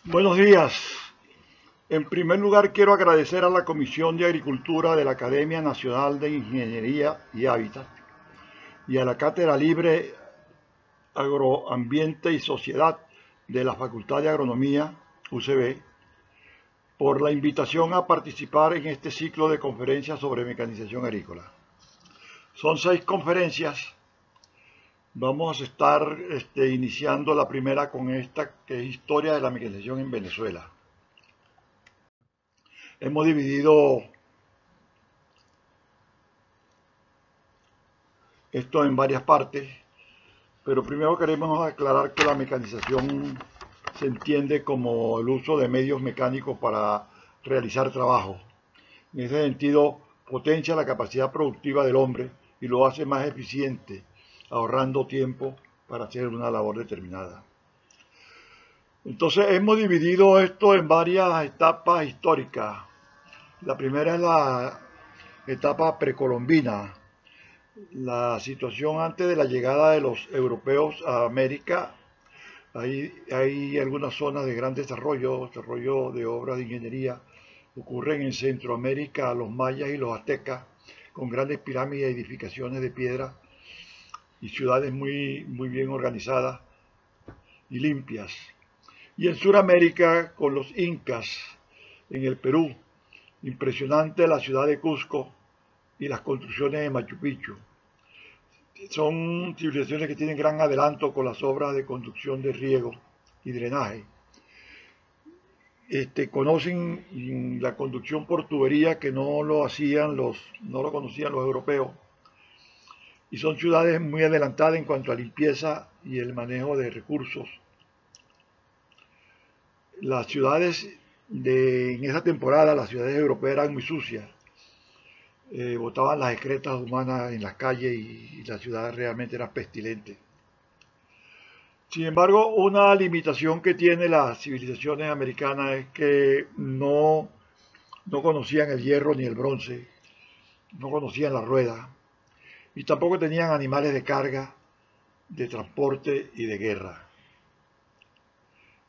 Buenos días. En primer lugar, quiero agradecer a la Comisión de Agricultura de la Academia Nacional de Ingeniería y Hábitat y a la Cátedra Libre Agroambiente y Sociedad de la Facultad de Agronomía, UCB, por la invitación a participar en este ciclo de conferencias sobre mecanización agrícola. Son 6 conferencias. Vamos a estar iniciando la primera con esta, que es Historia de la mecanización en Venezuela. Hemos dividido esto en varias partes, pero primero queremos aclarar que la mecanización se entiende como el uso de medios mecánicos para realizar trabajo. En ese sentido, potencia la capacidad productiva del hombre y lo hace más eficiente, ahorrando tiempo para hacer una labor determinada. Entonces hemos dividido esto en varias etapas históricas. La primera es la etapa precolombina, la situación antes de la llegada de los europeos a América. Hay algunas zonas de gran desarrollo de obras de ingeniería. Ocurren en Centroamérica los mayas y los aztecas, con grandes pirámides, edificaciones de piedra y ciudades muy bien organizadas y limpias. Y en Sudamérica con los incas, en el Perú, impresionante la ciudad de Cusco y las construcciones de Machu Picchu. Son civilizaciones que tienen gran adelanto con las obras de construcción de riego y drenaje. Conocen la conducción por tubería que no lo conocían los europeos. Y son ciudades muy adelantadas en cuanto a limpieza y el manejo de recursos. Las ciudades en esa temporada, las ciudades europeas eran muy sucias. Botaban las excretas humanas en las calles y la ciudad realmente era pestilente. Sin embargo, una limitación que tienen las civilizaciones americanas es que no conocían el hierro ni el bronce, no conocían la rueda y tampoco tenían animales de carga, de transporte y de guerra.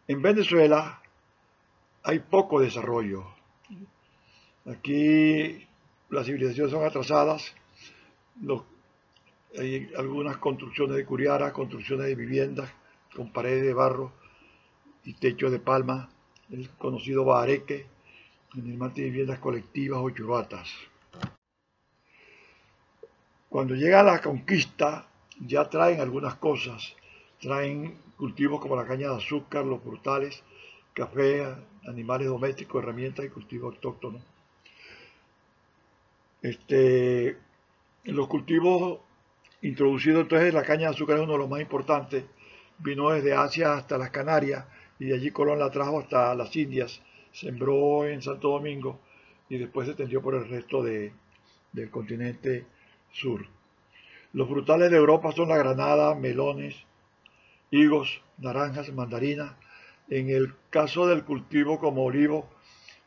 En Venezuela hay poco desarrollo. Aquí las civilizaciones son atrasadas, hay algunas construcciones de curiara, construcciones de viviendas con paredes de barro y techos de palma, el conocido bahareque, generalmente viviendas colectivas o churatas. Cuando llega la conquista ya traen algunas cosas, traen cultivos como la caña de azúcar, los frutales, café, animales domésticos, herramientas y cultivos autóctonos. Los cultivos introducidos, entonces la caña de azúcar es uno de los más importantes, vino desde Asia hasta las Canarias y de allí Colón la trajo hasta las Indias, sembró en Santo Domingo y después se extendió por el resto del continente sur. Los frutales de Europa son la granada, melones, higos, naranjas, mandarinas. En el caso del cultivo como olivo,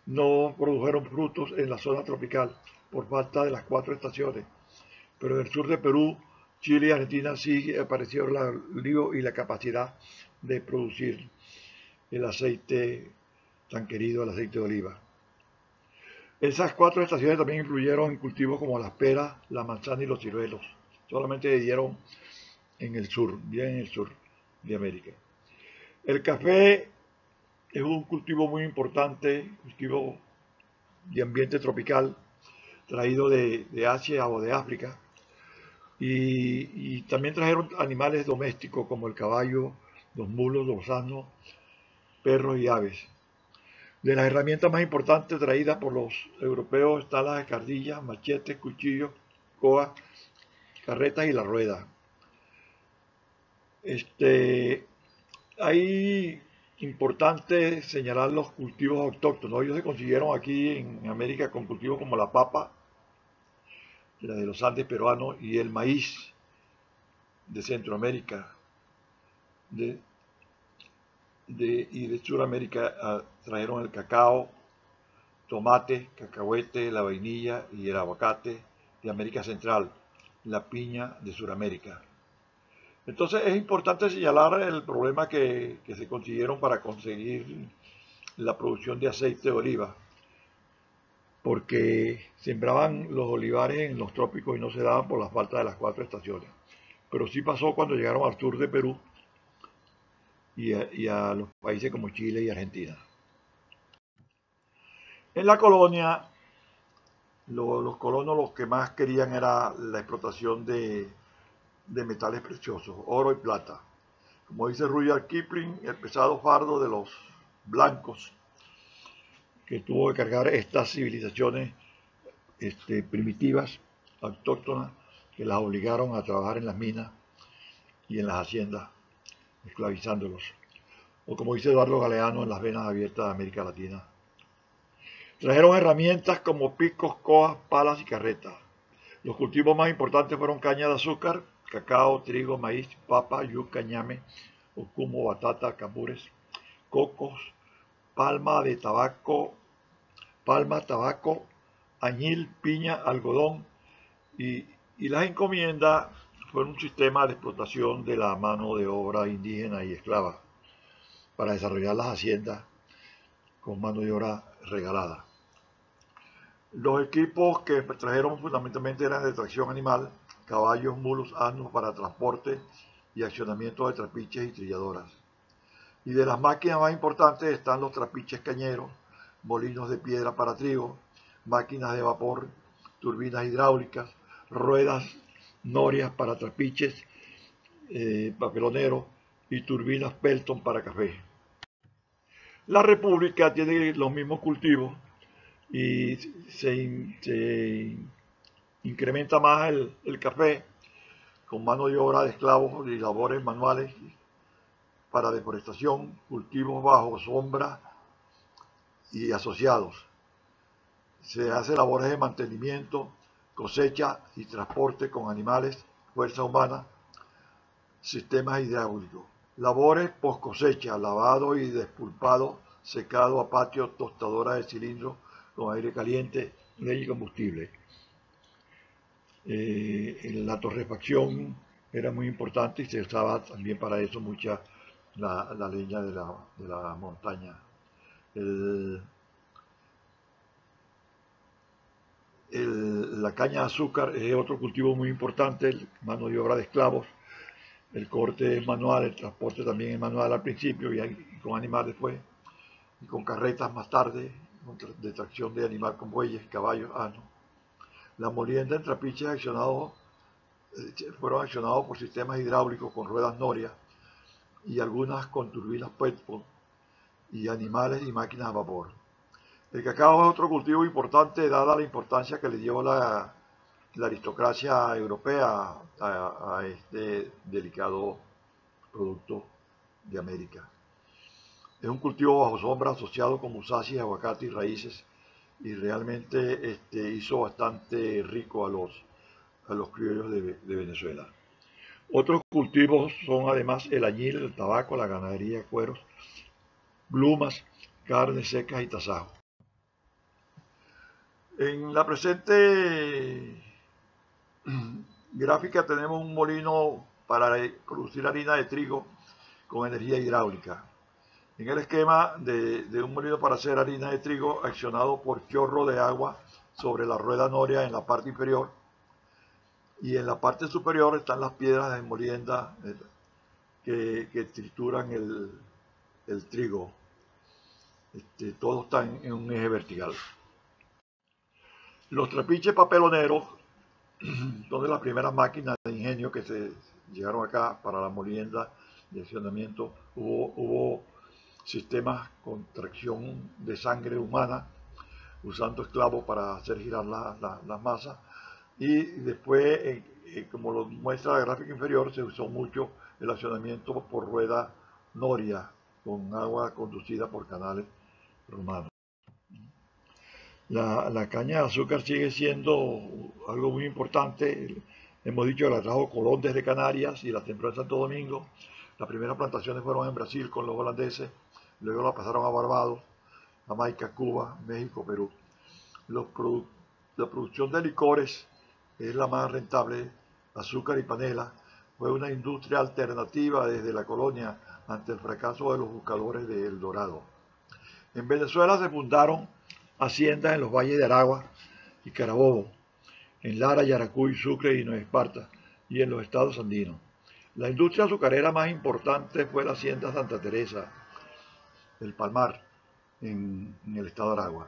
no produjeron frutos en la zona tropical por falta de las 4 estaciones, pero en el sur de Perú, Chile y Argentina sí apareció el olivo y la capacidad de producir el aceite tan querido, el aceite de oliva. Esas 4 estaciones también influyeron en cultivos como las peras, la manzana y los ciruelos. Solamente se dieron en el sur, bien en el sur de América. El café es un cultivo muy importante, cultivo de ambiente tropical, traído de Asia o de África. Y también trajeron animales domésticos como el caballo, los mulos, los asnos, perros y aves. De las herramientas más importantes traídas por los europeos están las escardillas, machetes, cuchillos, coas, carretas y la rueda. Hay importante señalar los cultivos autóctonos. Ellos se consiguieron aquí en América con cultivos como la papa, la de los Andes peruanos, y el maíz de Centroamérica y de Sudamérica. Trajeron el cacao, tomate, cacahuete, la vainilla y el aguacate de América Central, la piña de Sudamérica. Entonces es importante señalar el problema que se consiguieron para conseguir la producción de aceite de oliva, porque sembraban los olivares en los trópicos y no se daban por la falta de las 4 estaciones. Pero sí pasó cuando llegaron al sur de Perú y a los países como Chile y Argentina. En la colonia, los colonos lo que más querían era la explotación de metales preciosos, oro y plata. Como dice Rudyard Kipling, el pesado fardo de los blancos que tuvo que cargar estas civilizaciones primitivas, autóctonas, que las obligaron a trabajar en las minas y en las haciendas, esclavizándolos. O como dice Eduardo Galeano, en las venas abiertas de América Latina. Trajeron herramientas como picos, coas, palas y carretas. Los cultivos más importantes fueron caña de azúcar, cacao, trigo, maíz, papa, yuca, ñame, ocumo, batata, cambures, cocos, palma, tabaco, añil, piña, algodón y las encomiendas fueron un sistema de explotación de la mano de obra indígena y esclava para desarrollar las haciendas con mano de obra regalada. Los equipos que trajeron fundamentalmente eran de tracción animal, caballos, mulos, asnos para transporte y accionamiento de trapiches y trilladoras. Y de las máquinas más importantes están los trapiches cañeros, molinos de piedra para trigo, máquinas de vapor, turbinas hidráulicas, ruedas norias para trapiches, papeloneros y turbinas Pelton para café. La República tiene los mismos cultivos y se incrementa más el café con mano de obra de esclavos y labores manuales para deforestación, cultivos bajo sombra y asociados. Se hace labores de mantenimiento, cosecha y transporte con animales, fuerza humana, sistemas hidráulicos. Labores post cosecha, lavado y despulpado, secado a patio, tostadora de cilindros con aire caliente, leña y combustible. La torrefacción era muy importante y se usaba también para eso mucha la leña de la montaña. La caña de azúcar es otro cultivo muy importante, mano de obra de esclavos. El corte es manual, el transporte también es manual al principio y con animal después, y con carretas más tarde, de tracción de animal con bueyes, caballos, asnos. La molienda en trapiches fueron accionados por sistemas hidráulicos con ruedas norias y algunas con turbinas Pelton y animales y máquinas a vapor. El cacao es otro cultivo importante dada la importancia que le dio la aristocracia europea a este delicado producto de América. Es un cultivo bajo sombra asociado con musaces, aguacate y raíces y realmente hizo bastante rico a los criollos de Venezuela. Otros cultivos son además el añil, el tabaco, la ganadería, cueros, glumas, carnes secas y tasajos. En la presente gráfica tenemos un molino para producir harina de trigo con energía hidráulica. En el esquema de un molino para hacer harina de trigo accionado por chorro de agua sobre la rueda noria en la parte inferior, y en la parte superior están las piedras de molienda que trituran el trigo. Todos están en un eje vertical. Los trapiches papeloneros son de las primeras máquinas de ingenio que se llegaron acá para la molienda de accionamiento. Hubo sistemas con tracción de sangre humana, usando esclavos para hacer girar las masas. Y después, como lo muestra la gráfica inferior, se usó mucho el accionamiento por rueda noria, con agua conducida por canales romanos. La caña de azúcar sigue siendo algo muy importante. Hemos dicho que la trajo Colón desde Canarias y la sembró en Santo Domingo. Las primeras plantaciones fueron en Brasil con los holandeses, luego la pasaron a Barbados, Jamaica, Cuba, México, Perú. La producción de licores es la más rentable. Azúcar y panela fue una industria alternativa desde la colonia ante el fracaso de los buscadores de El Dorado. En Venezuela se fundaron haciendas en los valles de Aragua y Carabobo, en Lara, Yaracuy, Sucre y Nueva Esparta, y en los estados andinos. La industria azucarera más importante fue la hacienda Santa Teresa del Palmar, en el estado de Aragua.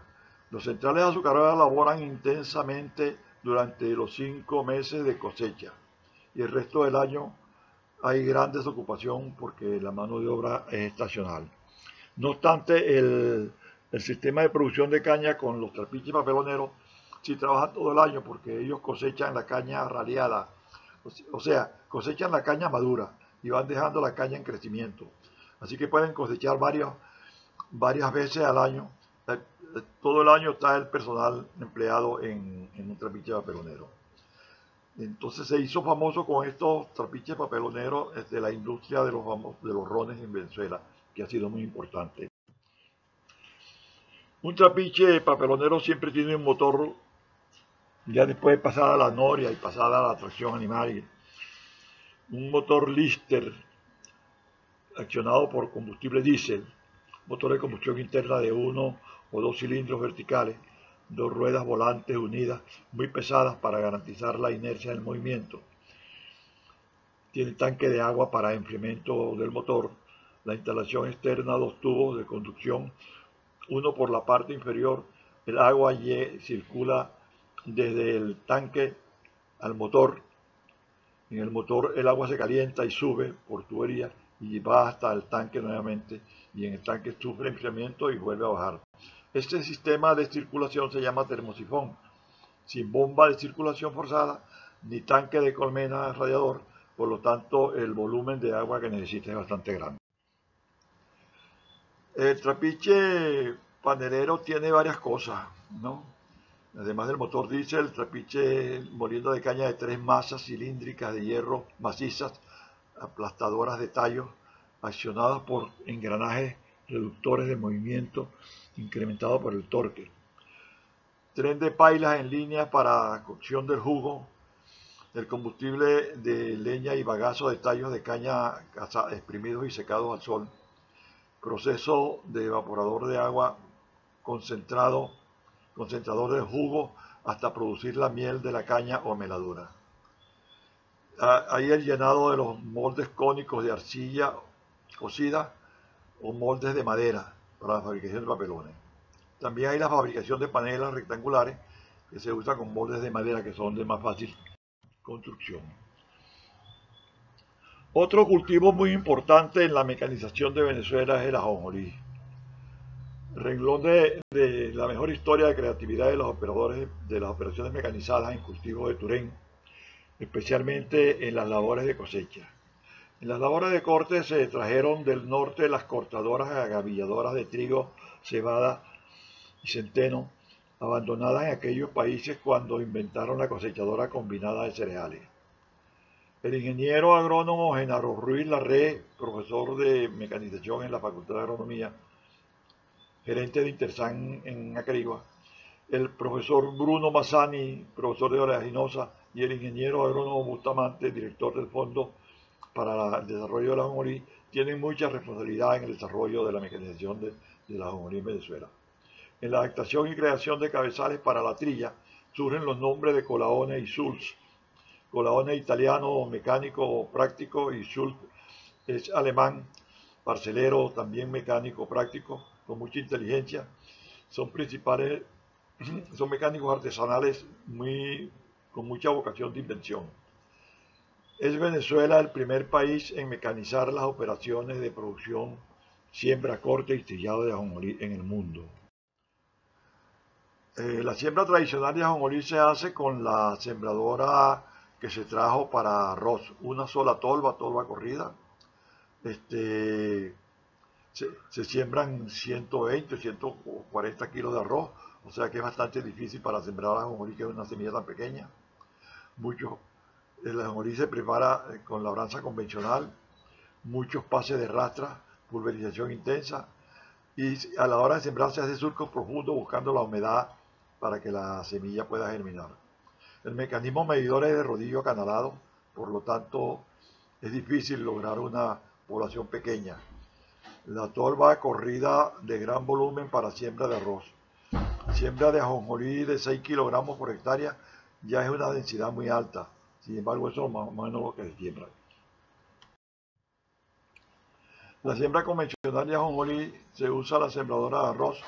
Los centrales azucareros laboran intensamente durante los 5 meses de cosecha y el resto del año hay gran desocupación porque la mano de obra es estacional. No obstante, el sistema de producción de caña con los trapiches papeloneros sí trabajan todo el año porque ellos cosechan la caña raleada, o sea, cosechan la caña madura y van dejando la caña en crecimiento. Así que pueden cosechar varias veces al año. Todo el año está el personal empleado en un trapiche papelonero. Entonces se hizo famoso con estos trapiches papeloneros de la industria de los rones en Venezuela, que ha sido muy importante. Un trapiche papelonero siempre tiene un motor, ya después de pasada la noria y pasada la tracción animal, un motor Lister accionado por combustible diésel, motor de combustión interna de 1 o 2 cilindros verticales, 2 ruedas volantes unidas muy pesadas para garantizar la inercia del movimiento. Tiene tanque de agua para enfriamiento del motor, la instalación externa, 2 tubos de conducción, uno por la parte inferior. El agua circula desde el tanque al motor. En el motor el agua se calienta y sube por tubería y va hasta el tanque nuevamente, y en el tanque sufre enfriamiento y vuelve a bajar. Este sistema de circulación se llama termosifón, sin bomba de circulación forzada ni tanque de colmena radiador, por lo tanto el volumen de agua que necesita es bastante grande. El trapiche panelero tiene varias cosas, ¿no? Además del motor diésel, el trapiche moliendo de caña de 3 masas cilíndricas de hierro macizas, aplastadoras de tallos, accionadas por engranajes reductores de movimiento incrementado por el torque. Tren de pailas en línea para cocción del jugo, el combustible de leña y bagazo de tallos de caña exprimidos y secados al sol. Proceso de evaporador de agua concentrador de jugo hasta producir la miel de la caña o meladura. Hay el llenado de los moldes cónicos de arcilla cocida o moldes de madera para la fabricación de papelones. También hay la fabricación de panelas rectangulares que se usan con moldes de madera que son de más fácil construcción. Otro cultivo muy importante en la mecanización de Venezuela es el ajonjolí. Renglón de la mejor historia de creatividad de los operadores de las operaciones mecanizadas en cultivo de Turén, especialmente en las labores de cosecha. En las labores de corte se trajeron del norte las cortadoras agavilladoras de trigo, cebada y centeno, abandonadas en aquellos países cuando inventaron la cosechadora combinada de cereales. El ingeniero agrónomo Genaro Ruiz Larré, profesor de mecanización en la Facultad de Agronomía, gerente de Intersan en Acarigua, el profesor Bruno Mazzani, profesor de oleaginosa, y el ingeniero agrónomo Bustamante, director del Fondo para el Desarrollo de la Ajonjolí, tienen mucha responsabilidad en el desarrollo de la mecanización de la ajonjolí en Venezuela. En la adaptación y creación de cabezales para la trilla surgen los nombres de Colaone y Schulz. Colaone italiano, mecánico práctico, y Schulz es alemán, parcelero, también mecánico práctico, con mucha inteligencia. Son mecánicos artesanales con mucha vocación de invención. Es Venezuela el primer país en mecanizar las operaciones de producción, siembra, corte y trillado de ajonjolí en el mundo. La siembra tradicional de ajonjolí se hace con la sembradora que se trajo para arroz, una sola tolva corrida. Se siembran 120 o 140 kilos de arroz, o sea que es bastante difícil para sembrar ajonjolí, que es una semilla tan pequeña. El ajonjolí se prepara con labranza convencional, muchos pases de rastra, pulverización intensa, y a la hora de sembrar se hace surcos profundos buscando la humedad para que la semilla pueda germinar. El mecanismo medidor es de rodillo acanalado, por lo tanto es difícil lograr una población pequeña. La tolva corrida de gran volumen para siembra de arroz. Siembra de ajonjolí de 6 kilogramos por hectárea ya es una densidad muy alta. Sin embargo, eso es más o menos lo que se siembra. La siembra convencional de ajonjolí se usa la sembradora de arroz,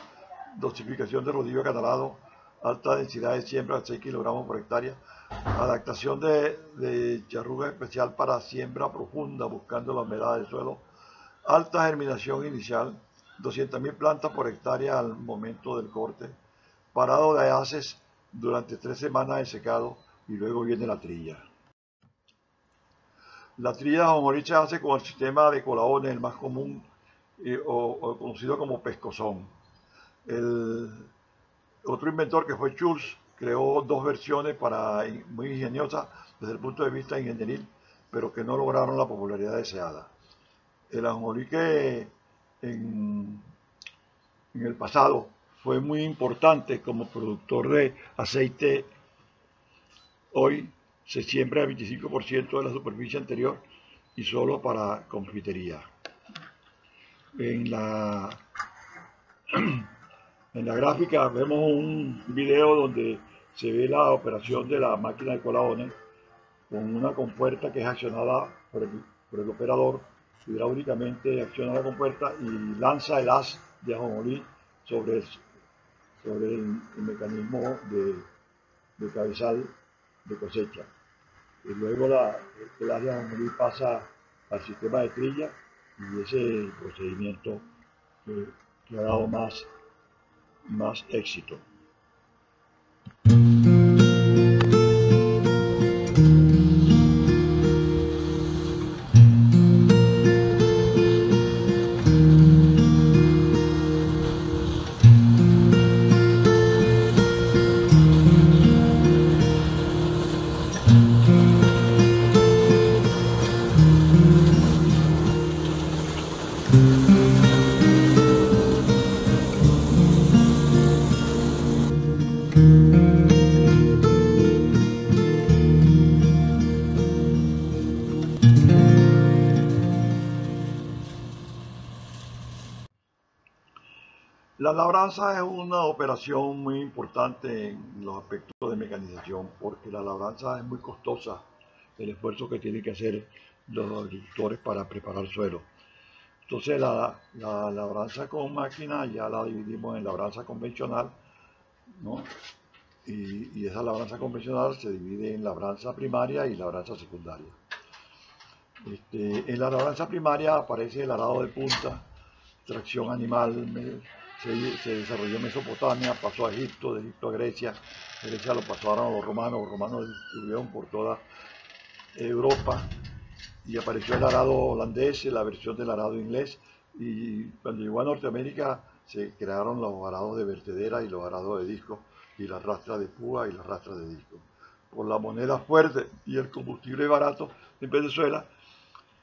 dosificación de rodillo acanalado, alta densidad de siembra de 6 kilogramos por hectárea, adaptación de charruga especial para siembra profunda buscando la humedad del suelo, alta germinación inicial, 200.000 plantas por hectárea al momento del corte, parado de haces durante 3 semanas de secado y luego viene la trilla. La trilla de ajonjolí se hace con el sistema de colaones, el más común o conocido como pescozón. El otro inventor, que fue Schultz, creó 2 versiones muy ingeniosas desde el punto de vista ingenieril, pero que no lograron la popularidad deseada. El ajonjolí, que en el pasado fue muy importante como productor de aceite, hoy se siembra el 25% de la superficie anterior y solo para confitería. En la gráfica vemos un video donde se ve la operación de la máquina de colaones con una compuerta que es accionada por el operador. Hidráulicamente acciona la compuerta y lanza el haz de ajonjolí sobre el mecanismo de cabezal de cosecha. Y luego el haz de ajonjolí pasa al sistema de trilla y ese es el procedimiento que ha dado más éxito. La labranza es una operación muy importante en los aspectos de mecanización, porque la labranza es muy costosa, el esfuerzo que tienen que hacer los agricultores para preparar suelo. Entonces la labranza con máquina ya la dividimos en labranza convencional, ¿no? Y esa labranza convencional se divide en labranza primaria y labranza secundaria. En la labranza primaria aparece el arado de punta, tracción animal. Se desarrolló en Mesopotamia, pasó a Egipto, de Egipto a Grecia, de Grecia lo pasaron a los romanos lo distribuyeron por toda Europa, y apareció el arado holandés, la versión del arado inglés, y cuando llegó a Norteamérica se crearon los arados de vertedera y los arados de disco, y las rastras de púa y las rastras de disco. Por la moneda fuerte y el combustible barato en Venezuela,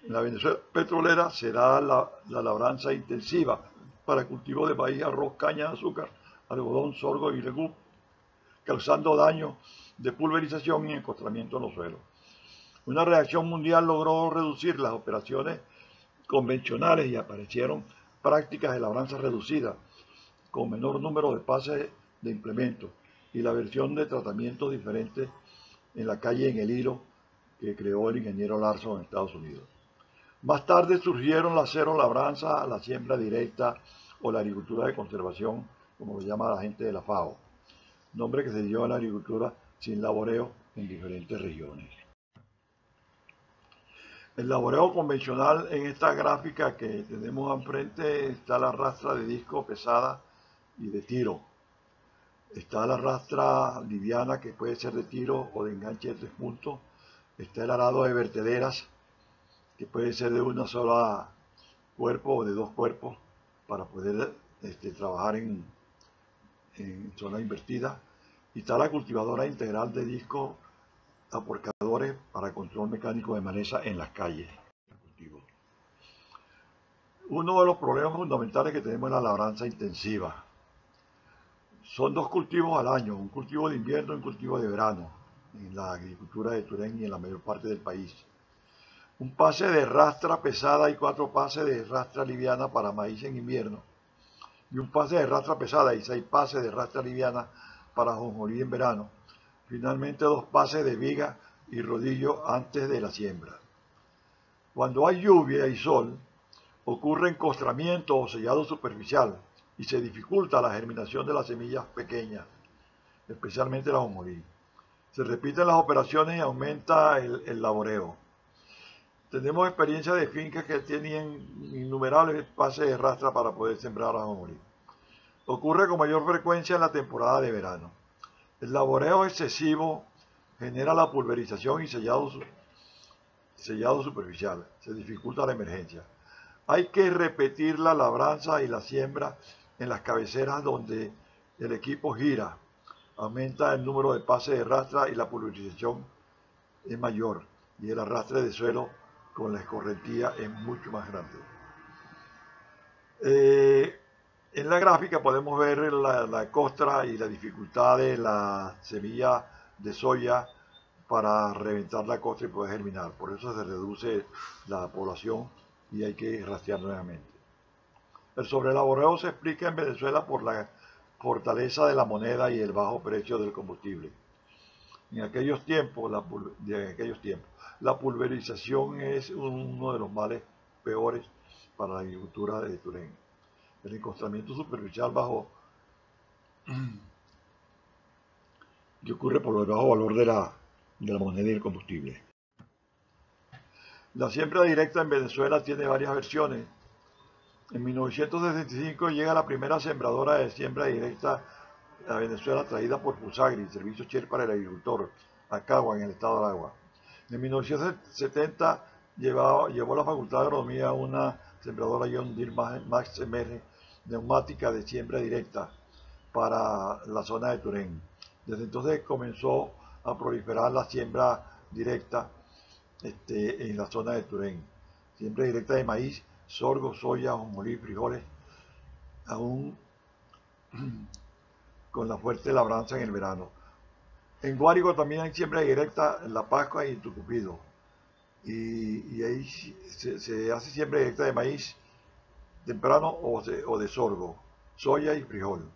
en la Venezuela petrolera se da la labranza intensiva para cultivo de maíz, arroz, caña de azúcar, algodón, sorgo y legum, causando daño de pulverización y encostramiento en los suelos. Una reacción mundial logró reducir las operaciones convencionales y aparecieron prácticas de labranza reducida, con menor número de pases de implementos y la versión de tratamiento diferente en la calle en el hilo que creó el ingeniero Larson en Estados Unidos. Más tarde surgieron la cero labranza, la siembra directa o la agricultura de conservación, como lo llama la gente de la FAO, nombre que se dio a la agricultura sin laboreo en diferentes regiones. El laboreo convencional, en esta gráfica que tenemos enfrente, está la rastra de disco pesada y de tiro. Está la rastra liviana, que puede ser de tiro o de enganche de 3 puntos. Está el arado de vertederas, que puede ser de una sola cuerpo o de 2 cuerpos para poder trabajar en zona invertida. Y está la cultivadora integral de disco aporcadores para control mecánico de maleza en las calles. Uno de los problemas fundamentales que tenemos es la labranza intensiva. Son 2 cultivos al año, un cultivo de invierno y un cultivo de verano, en la agricultura de Turén y en la mayor parte del país. un pase de rastra pesada y 4 pases de rastra liviana para maíz en invierno, y un pase de rastra pesada y 6 pases de rastra liviana para ajonjolí en verano. Finalmente 2 pases de viga y rodillo antes de la siembra. Cuando hay lluvia y sol, ocurre encostramiento o sellado superficial y se dificulta la germinación de las semillas pequeñas, especialmente la ajonjolí. Se repiten las operaciones y aumenta el laboreo. Tenemos experiencia de fincas que tenían innumerables pases de rastra para poder sembrar ajonjolí. Ocurre con mayor frecuencia en la temporada de verano. El laboreo excesivo genera la pulverización y sellado superficial. Se dificulta la emergencia. Hay que repetir la labranza y la siembra en las cabeceras donde el equipo gira. Aumenta el número de pases de rastra y la pulverización es mayor. Y el arrastre de suelo con la escorrentía es mucho más grande. En la gráfica podemos ver la costra y la dificultad de la semilla de soya para reventar la costra y poder germinar. Por eso se reduce la población y hay que rastrear nuevamente. El sobrelaboreo se explica en Venezuela por la fortaleza de la moneda y el bajo precio del combustible. En aquellos tiempos, la pulverización es uno de los males peores para la agricultura de Turén. El encostramiento superficial que ocurre por el bajo valor de la moneda y el combustible. La siembra directa en Venezuela tiene varias versiones. En 1965 llega la primera sembradora de siembra directa a Venezuela traída por Pusagri, Servicio Shell para el Agricultor, a Cagua, en el estado de Aragua. En 1970 llevó la Facultad de Agronomía una sembradora John Deere Max MR neumática de siembra directa para la zona de Turén. Desde entonces comenzó a proliferar la siembra directa en la zona de Turén. Siembra directa de maíz, sorgo, soya, ajonjolí, frijoles, aún con la fuerte labranza en el verano. En Guárico también hay siembra directa en La Pascua y en Tucupido. Y ahí se hace siembra directa de maíz temprano o de sorgo, soya y frijol.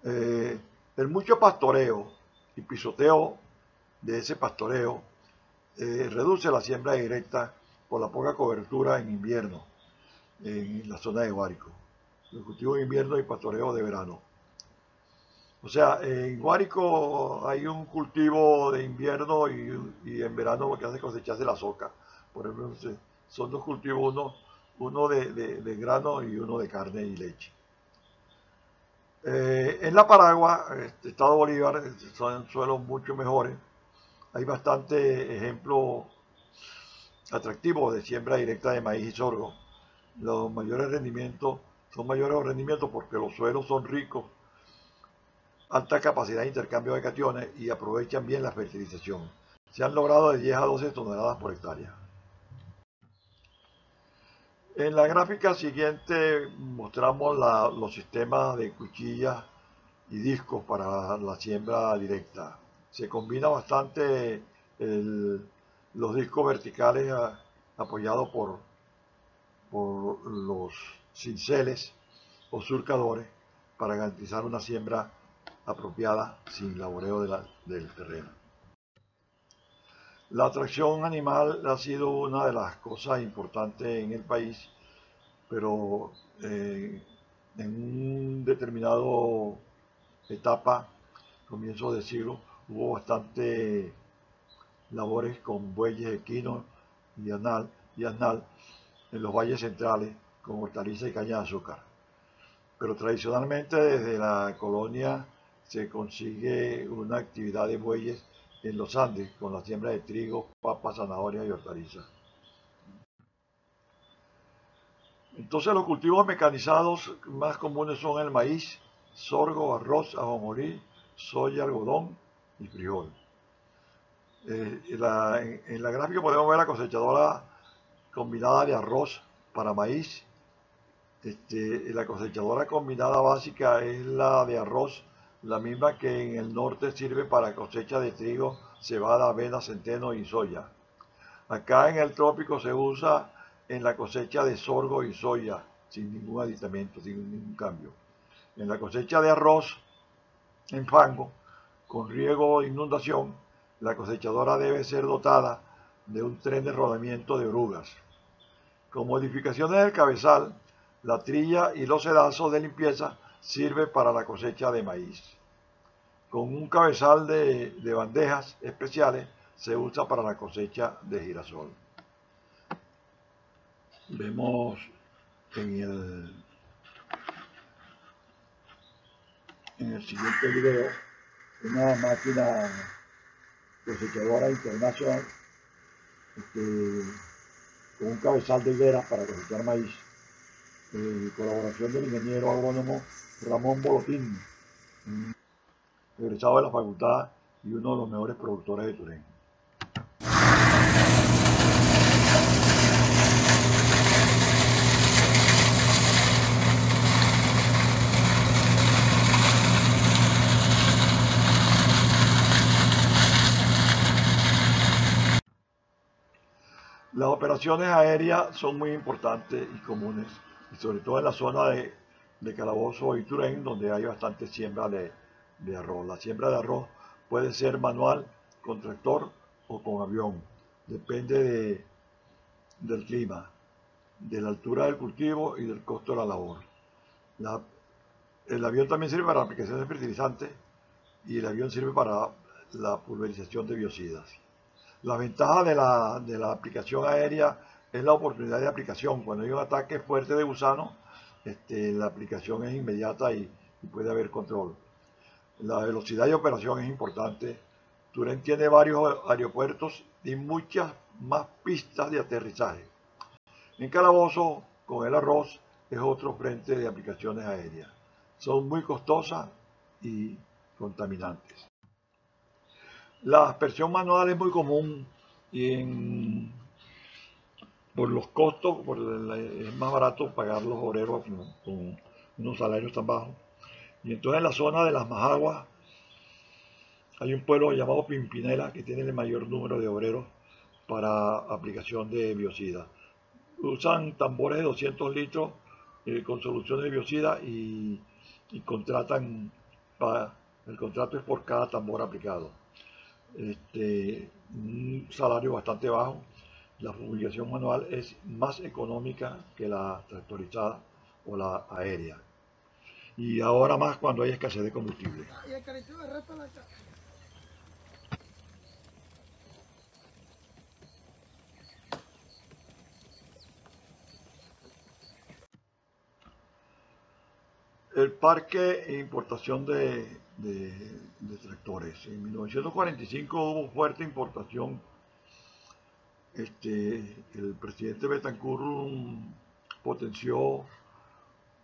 El mucho pastoreo y pisoteo de ese pastoreo reduce la siembra directa por la poca cobertura en invierno en la zona de Guárico. El cultivo de invierno y pastoreo de verano. O sea, en Guárico hay un cultivo de invierno y en verano lo que hace cosechar de la soca. Por ejemplo, son dos cultivos, uno de grano y uno de carne y leche. En La Paragua, Estado Bolívar, son suelos mucho mejores. Hay bastante ejemplos atractivos de siembra directa de maíz y sorgo. Los mayores rendimientos son mayores rendimientos porque los suelos son ricos, alta capacidad de intercambio de cationes y aprovechan bien la fertilización. Se han logrado de 10 a 12 toneladas por hectárea. En la gráfica siguiente mostramos los sistemas de cuchillas y discos para la siembra directa. Se combina bastante los discos verticales apoyados por los cinceles o surcadores para garantizar una siembra apropiada sin laboreo del terreno. La atracción animal ha sido una de las cosas importantes en el país, pero en un determinado etapa, comienzo de siglo, hubo bastante labores con bueyes equinos y asnal en los valles centrales con hortaliza y caña de azúcar. Pero tradicionalmente desde la colonia se consigue una actividad de bueyes en los Andes con la siembra de trigo, papas, zanahorias y hortalizas. Entonces los cultivos mecanizados más comunes son el maíz, sorgo, arroz, ajonjolí, soya, algodón y frijol. En la gráfica podemos ver la cosechadora combinada de arroz para maíz. La cosechadora combinada básica es la de arroz, la misma que en el norte sirve para cosecha de trigo, cebada, avena, centeno y soya. Acá en el trópico se usa en la cosecha de sorgo y soya, sin ningún aditamento, sin ningún cambio. En la cosecha de arroz en fango, con riego o inundación, la cosechadora debe ser dotada de un tren de rodamiento de orugas. Con modificaciones del cabezal, la trilla y los sedazos de limpieza sirve para la cosecha de maíz. Con un cabezal de bandejas especiales se usa para la cosecha de girasol. Vemos en el siguiente video una máquina cosechadora internacional con un cabezal de higuera para cosechar maíz, colaboración del ingeniero agrónomo Ramón Bolotín, egresado de la facultad y uno de los mejores productores de Turén. Las operaciones aéreas son muy importantes y comunes, y sobre todo en la zona de Calabozo y Turén, donde hay bastante siembra de arroz. La siembra de arroz puede ser manual, con tractor o con avión. Depende del clima, de la altura del cultivo y del costo de la labor. El avión también sirve para la aplicación de fertilizantes y el avión sirve para la pulverización de biocidas. La ventaja de la aplicación aérea es la oportunidad de aplicación. Cuando hay un ataque fuerte de gusano, la aplicación es inmediata y puede haber control. La velocidad de operación es importante. Turén tiene varios aeropuertos y muchas más pistas de aterrizaje. En Calabozo, con el arroz, es otro frente de aplicaciones aéreas. Son muy costosas y contaminantes. La aspersión manual es muy común y por los costos, es más barato pagar los obreros con unos salarios tan bajos. Y entonces en la zona de las Majaguas hay un pueblo llamado Pimpinela que tiene el mayor número de obreros para aplicación de biocida. Usan tambores de 200 litros con solución de biocida y contratan, el contrato es por cada tambor aplicado. Un salario bastante bajo. La fumigación manual es más económica que la tractorizada o la aérea. Y ahora más cuando hay escasez de combustible. El parque e importación de tractores. En 1945 hubo fuerte importación. El presidente Betancur potenció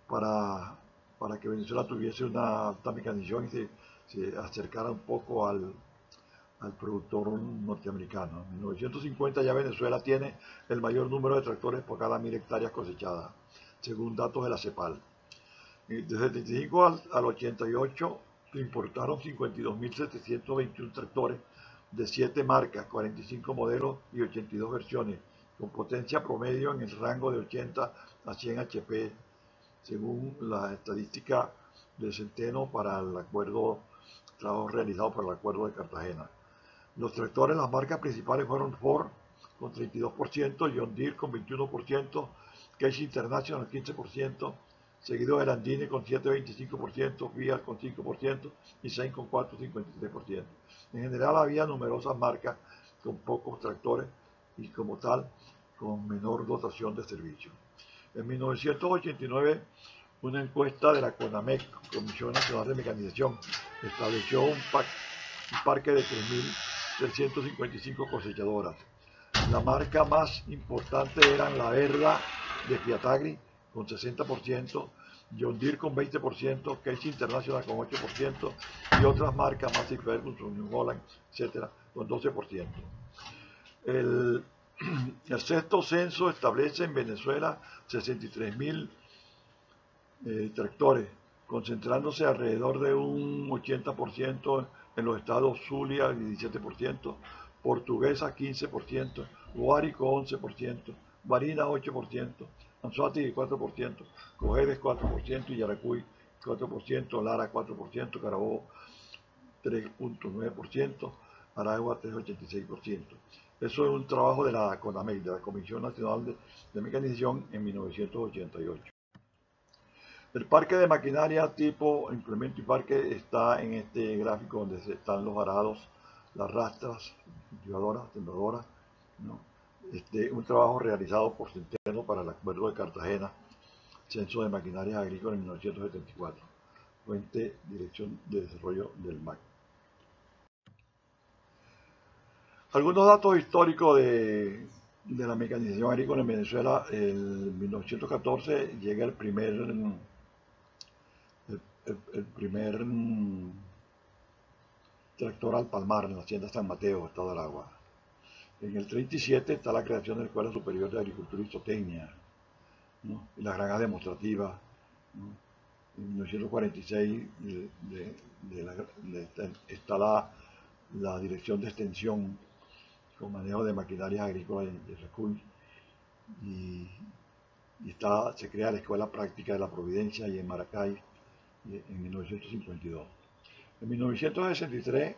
para que Venezuela tuviese una alta mecanización y se acercara un poco al productor norteamericano. En 1950 ya Venezuela tiene el mayor número de tractores por cada 1000 hectáreas cosechadas, según datos de la CEPAL. Desde 75 al 88 se importaron 52.721 tractores de 7 marcas, 45 modelos y 82 versiones, con potencia promedio en el rango de 80 a 100 HP, según la estadística de Centeno para el trabajo realizado por el Acuerdo de Cartagena. Los tractores, las marcas principales fueron Ford con 32%, John Deere con 21%, Case International 15%, seguido de Landini con 7,25%, Fiat con 5% y Sein con 4,53%. En general había numerosas marcas con pocos tractores y como tal con menor dotación de servicio. En 1989, una encuesta de la CONAMEC, Comisión Nacional de Mecanización, estableció un parque de 3.355 cosechadoras. La marca más importante eran la Verda de Fiatagri con 60%, John Deere con 20%, Case International con 8% y otras marcas, Massey Ferguson, New Holland, etc., con 12%. El sexto censo establece en Venezuela 63.000 tractores, concentrándose alrededor de un 80% en los estados Zulia, 17%, Portuguesa 15%, Guárico 11%, Barinas 8%, Anzoátegui 4%, Cojedes 4% y Yaracuy 4%, Lara 4%, Carabobo 3.9%, Aragua 3.86%. Eso es un trabajo de la CONAMEC, de la Comisión Nacional de Mecanización, en 1988. El parque de maquinaria tipo implemento y parque está en este gráfico donde están los arados, las rastras, cultivadoras, sembradoras, ¿no? Un trabajo realizado por Centeno para el Acuerdo de Cartagena, Censo de Maquinarias Agrícolas en 1974, fuente Dirección de Desarrollo del MAC. Algunos datos históricos de la mecanización agrícola en Venezuela. En 1914 llega el primer tractor al Palmar en la hacienda San Mateo, Estado de Aragua. En el 37 está la creación de la Escuela Superior de Agricultura y Zootecnia, ¿no? Y la granja demostrativa, ¿no? En 1946 está la Dirección de Extensión con manejo de maquinarias agrícolas de Recuy, y se crea la Escuela Práctica de la Providencia y en Maracay en 1952. En 1963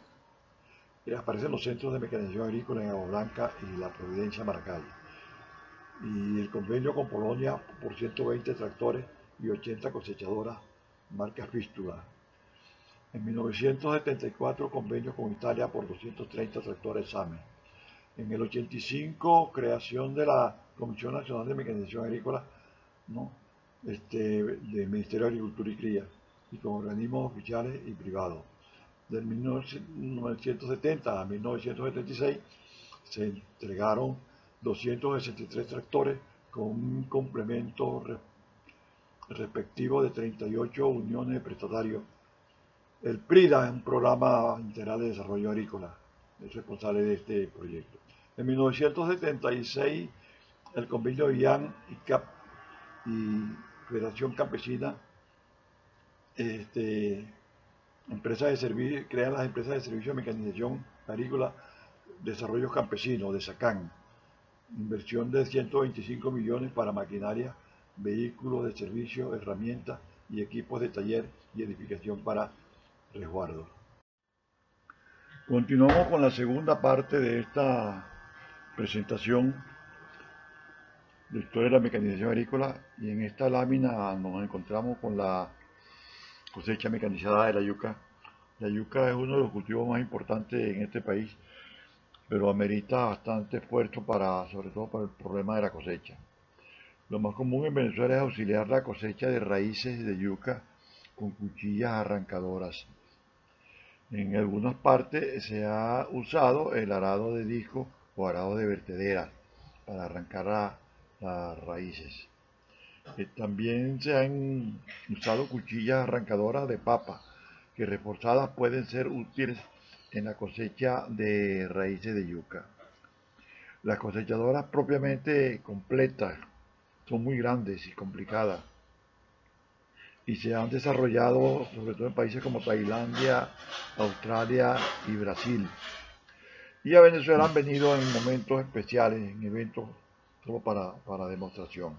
aparecen los centros de mecanización agrícola en Agua Blanca y La Providencia, Maracay, y el convenio con Polonia por 120 tractores y 80 cosechadoras marcas Fístula. En 1974 convenio con Italia por 230 tractores SAME. En el 85 creación de la Comisión Nacional de Mecanización Agrícola, ¿no? Del Ministerio de Agricultura y Cría, y con organismos oficiales y privados. Del 1970 a 1976 se entregaron 263 tractores con un complemento respectivo de 38 uniones de prestatarios. El PRIDA es un programa integral de desarrollo agrícola, es responsable de este proyecto. En 1976 el convenio IAN, ICAP y Federación Campesina, crean las empresas de servicio de mecanización agrícola, desarrollo campesino, de SACAN, inversión de 125 millones para maquinaria, vehículos de servicio, herramientas y equipos de taller y edificación para resguardo. Continuamos con la segunda parte de esta presentación de historia de la mecanización agrícola, y en esta lámina nos encontramos con la cosecha mecanizada de la yuca. La yuca es uno de los cultivos más importantes en este país, pero amerita bastante esfuerzo sobre todo para el problema de la cosecha. Lo más común en Venezuela es auxiliar la cosecha de raíces de yuca con cuchillas arrancadoras. En algunas partes se ha usado el arado de disco o arado de vertedera para arrancar las raíces. También se han usado cuchillas arrancadoras de papa, que reforzadas pueden ser útiles en la cosecha de raíces de yuca. Las cosechadoras propiamente completas son muy grandes y complicadas, y se han desarrollado sobre todo en países como Tailandia, Australia y Brasil. Y a Venezuela han venido en momentos especiales, en eventos solo para demostración.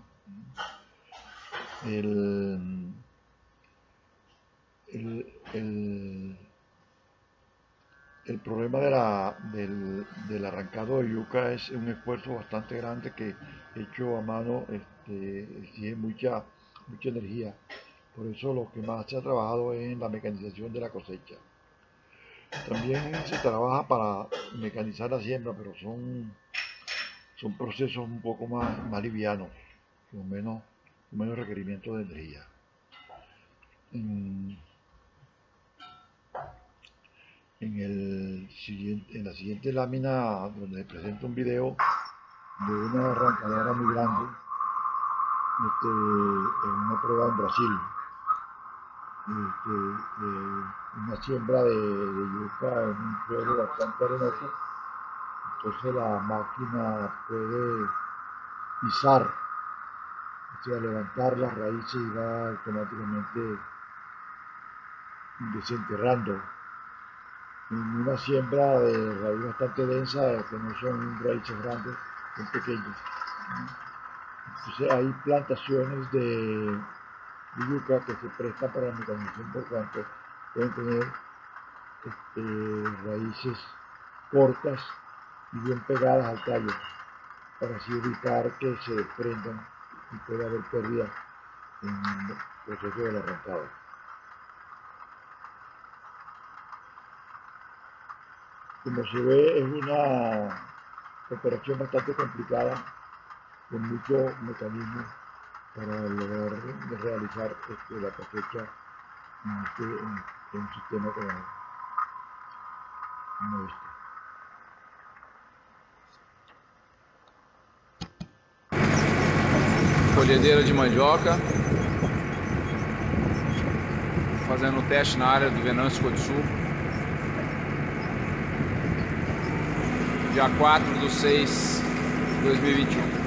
El problema del arrancado de yuca es un esfuerzo bastante grande que, hecho a mano, exige mucha energía. Por eso lo que más se ha trabajado es en la mecanización de la cosecha. También se trabaja para mecanizar la siembra, pero son procesos un poco más livianos, con menos requerimiento de energía. En la siguiente lámina, donde presento un video de una arrancadora muy grande, en una prueba en Brasil, una siembra de yuca en un suelo bastante arenoso. Entonces la máquina puede pisar, o sea, levantar las raíces, y va automáticamente desenterrando en una siembra de raíz bastante densa, que no son raíces grandes, son pequeñas. Entonces hay plantaciones de yuca que se prestan para la mecanización por cuanto pueden tener raíces cortas y bien pegadas al tallo, para así evitar que se desprendan y pueda haber pérdida en el proceso del arrancado. Como se ve, es una operación bastante complicada, con muchos mecanismos para lograr realizar la cosecha en un sistema como este. Colhedeira de mandioca, fazendo um teste na área do Venâncio do Sul, dia 4/6/2021.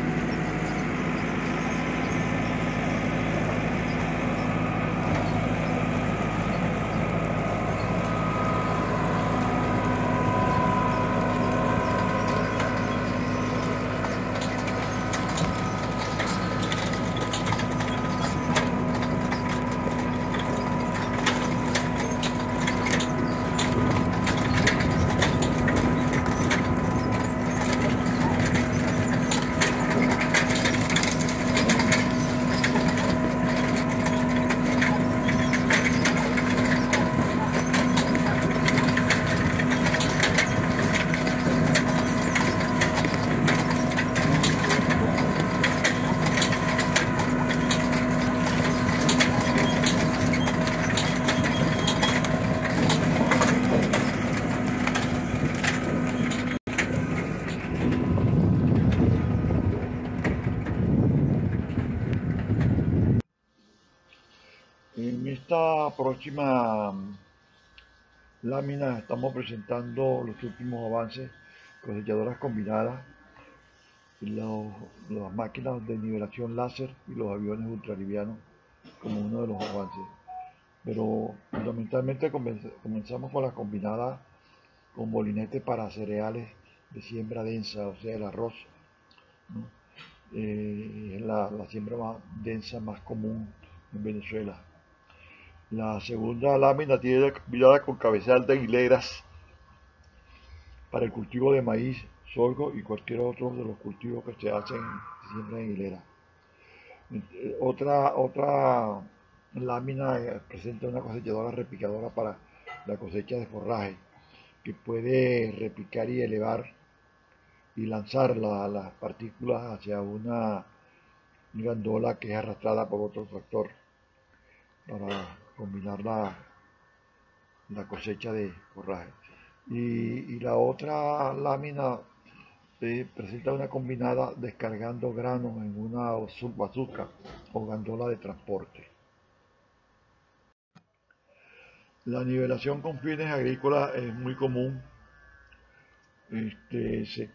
En esta próxima lámina estamos presentando los últimos avances, cosechadoras combinadas, las máquinas de nivelación láser y los aviones ultralivianos como uno de los avances. Pero fundamentalmente comenzamos con la combinada con molinete para cereales de siembra densa, o sea el arroz, ¿no? Es la siembra más densa, más común en Venezuela. La segunda lámina tiene combinada con cabezal de hileras para el cultivo de maíz, sorgo y cualquier otro de los cultivos que se hacen siembra en hilera. Otra lámina presenta una cosechadora repicadora para la cosecha de forraje, que puede repicar y elevar y lanzar las partículas hacia una gandola que es arrastrada por otro tractor para combinar la cosecha de forraje. Y la otra lámina presenta una combinada descargando granos en una bazooka o gandola de transporte. La nivelación con fines agrícolas es muy común. Se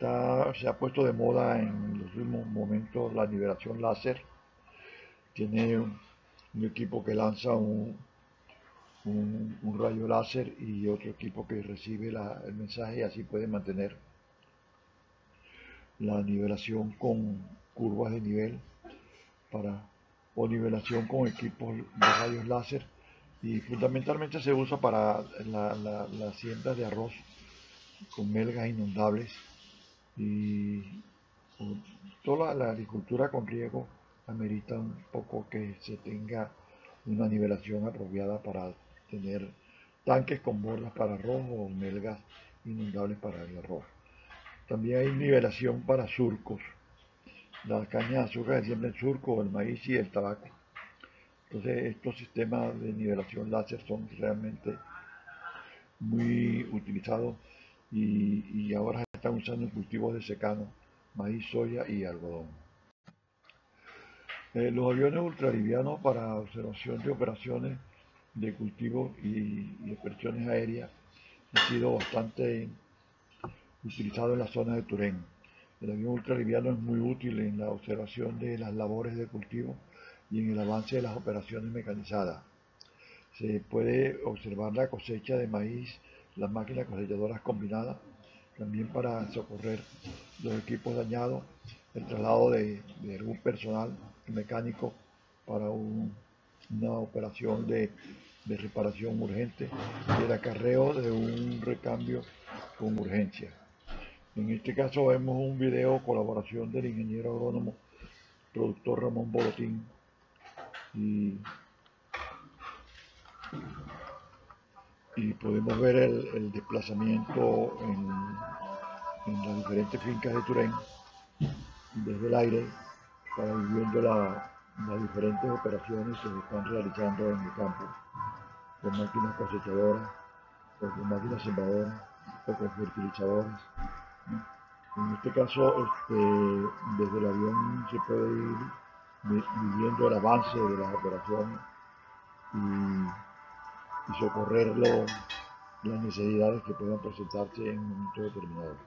ha puesto de moda en los últimos momentos la nivelación láser. Tiene un equipo que lanza un rayo láser y otro equipo que recibe el mensaje, y así puede mantener la nivelación con curvas de nivel o nivelación con equipos de rayos láser, y fundamentalmente se usa para la siembra de arroz con melgas inundables, y toda la agricultura con riego amerita un poco que se tenga una nivelación apropiada para tener tanques con bordas para arroz o melgas inundables para el arroz. También hay nivelación para surcos, la caña de azúcar se siembra en surco, el maíz y el tabaco. Entonces estos sistemas de nivelación láser son realmente muy utilizados, y ahora se están usando en cultivos de secano, maíz, soya y algodón. Los aviones ultralivianos para observación de operaciones de cultivo y expresiones aéreas han sido bastante utilizados en la zona de Turén. El avión ultraliviano es muy útil en la observación de las labores de cultivo y en el avance de las operaciones mecanizadas. Se puede observar la cosecha de maíz las máquinas cosechadoras combinadas, también para socorrer los equipos dañados, el traslado de algún personal mecánico para una operación de reparación urgente y el acarreo de un recambio con urgencia. En este caso vemos un video colaboración del ingeniero agrónomo productor Ramón Bolotín y podemos ver el desplazamiento en las diferentes fincas de Turén desde el aire para ir viendo las diferentes operaciones que se están realizando en el campo con máquinas cosechadoras o con máquinas sembradoras o con fertilizadores. En este caso, desde el avión se puede ir midiendo el avance de las operaciones y socorrer las necesidades que puedan presentarse en un momento determinado.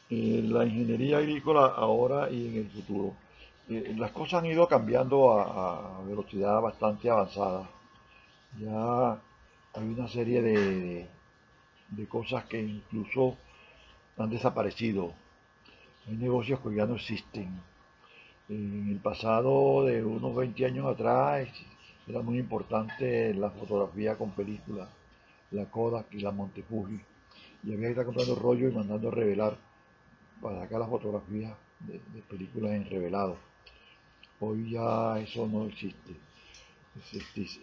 La ingeniería agrícola ahora y en el futuro. Las cosas han ido cambiando a velocidad bastante avanzada. Ya hay una serie de cosas que incluso han desaparecido. Hay negocios que ya no existen. En el pasado de unos 20 años atrás era muy importante la fotografía con película, la Kodak y la Montefuji. Y había que estar comprando rollo y mandando a revelar para sacar las fotografías de películas en revelado. Hoy ya eso no existe.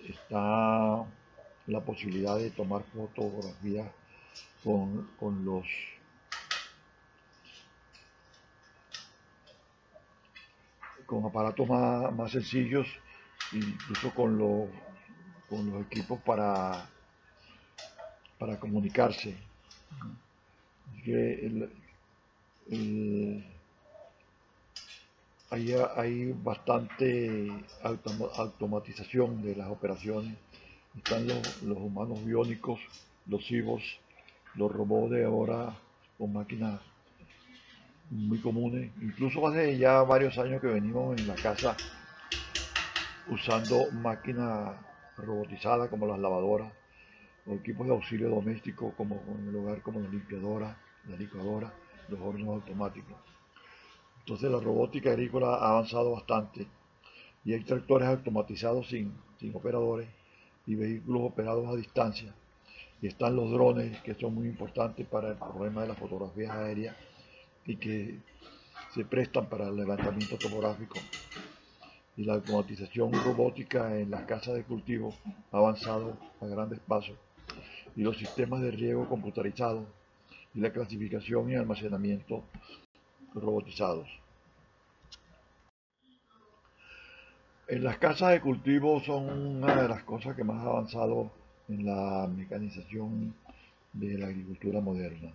Está la posibilidad de tomar fotografías con aparatos más sencillos, incluso con los equipos para comunicarse. Que hay bastante automatización de las operaciones. Están los humanos biónicos, los cibos, los robots de ahora con máquinas muy comunes. Incluso hace ya varios años que venimos en la casa usando máquinas robotizadas como las lavadoras o equipos de auxilio doméstico como en el hogar como la limpiadora, la licuadora, los hornos automáticos. Entonces la robótica agrícola ha avanzado bastante y hay tractores automatizados sin operadores y vehículos operados a distancia. Y están los drones que son muy importantes para el problema de las fotografías aéreas y que se prestan para el levantamiento topográfico. Y la automatización robótica en las casas de cultivo ha avanzado a grandes pasos. Y los sistemas de riego computarizados y la clasificación y almacenamiento robotizados. En las casas de cultivo son una de las cosas que más ha avanzado en la mecanización de la agricultura moderna.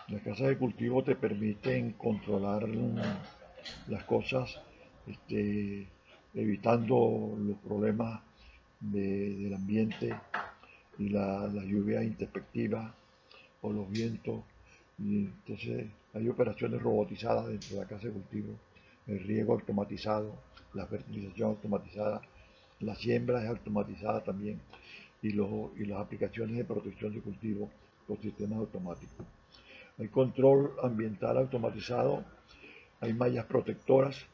Las casas de cultivo te permiten controlar las cosas, evitando los problemas del ambiente y la lluvia intempestiva o los vientos. Y entonces hay operaciones robotizadas dentro de la casa de cultivo, el riego automatizado, la fertilización automatizada, la siembra es automatizada también y las aplicaciones de protección de cultivo con sistemas automáticos. Hay control ambiental automatizado, hay mallas protectoras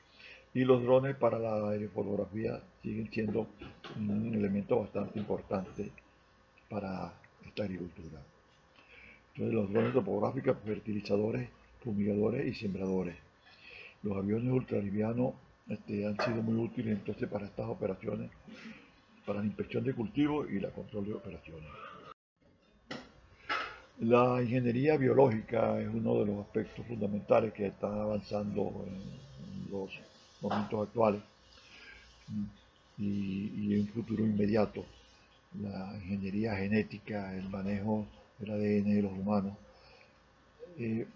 y los drones para la aerofotografía siguen siendo un elemento bastante importante para esta agricultura. Entonces, los drones topográficos, fertilizadores, fumigadores y sembradores. Los aviones ultralivianos han sido muy útiles entonces para estas operaciones, para la inspección de cultivos y la control de operaciones. La ingeniería biológica es uno de los aspectos fundamentales que están avanzando en los momentos actuales y en un futuro inmediato. La ingeniería genética, el manejo del ADN de los humanos.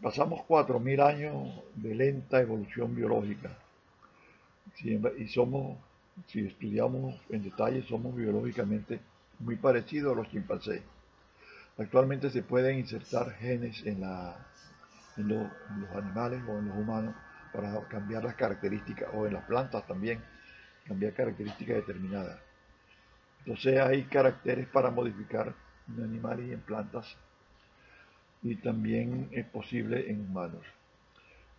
Pasamos 4.000 años de lenta evolución biológica y si estudiamos en detalle, somos biológicamente muy parecidos a los chimpancés. Actualmente se pueden insertar genes en los animales o en los humanos para cambiar las características, o en las plantas también, cambiar características determinadas. Entonces hay caracteres para modificar en animales y en plantas, y también es posible en humanos.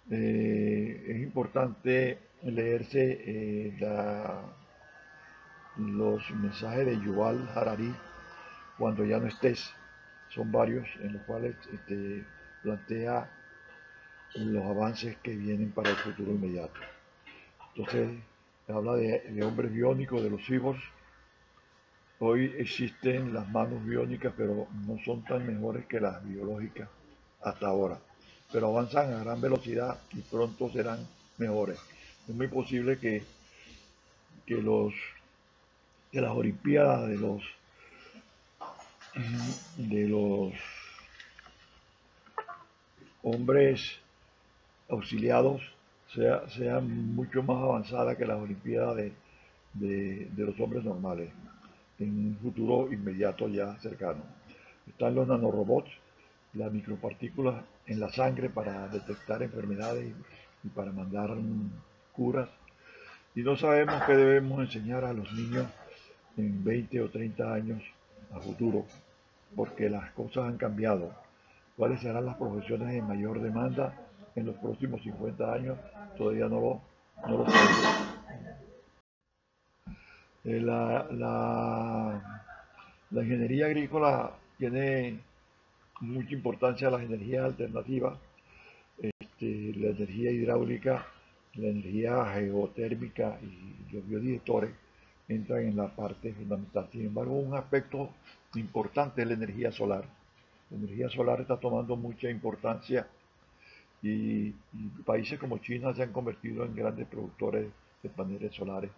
Es importante leerse los mensajes de Yuval Harari, Cuando ya no estés. Son varios en los cuales plantea los avances que vienen para el futuro inmediato. Entonces habla de hombres biónicos, de los cyborgs. Hoy existen las manos biónicas, pero no son tan mejores que las biológicas hasta ahora. Pero avanzan a gran velocidad y pronto serán mejores. Es muy posible que las Olimpiadas de los hombres auxiliados sean mucho más avanzadas que las Olimpiadas de los hombres normales en un futuro inmediato ya cercano. Están los nanorobots, las micropartículas en la sangre para detectar enfermedades y para mandar curas. Y no sabemos qué debemos enseñar a los niños en 20 o 30 años a futuro, porque las cosas han cambiado. ¿Cuáles serán las profesiones de mayor demanda en los próximos 50 años? Todavía no lo sabemos. La ingeniería agrícola tiene mucha importancia, las energías alternativas, la energía hidráulica, la energía geotérmica y los biodigestores entran en la parte fundamental. Sin embargo, un aspecto importante es la energía solar. La energía solar está tomando mucha importancia y países como China se han convertido en grandes productores de paneles solares.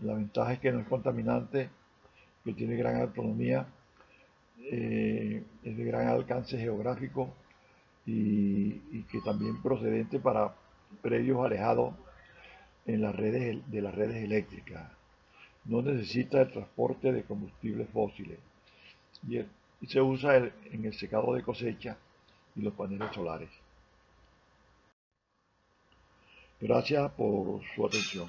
La ventaja es que no es contaminante, que tiene gran autonomía, es de gran alcance geográfico y que también procedente para predios alejados en las redes eléctricas. No necesita el transporte de combustibles fósiles y se usa en el secado de cosecha y los paneles solares. Gracias por su atención.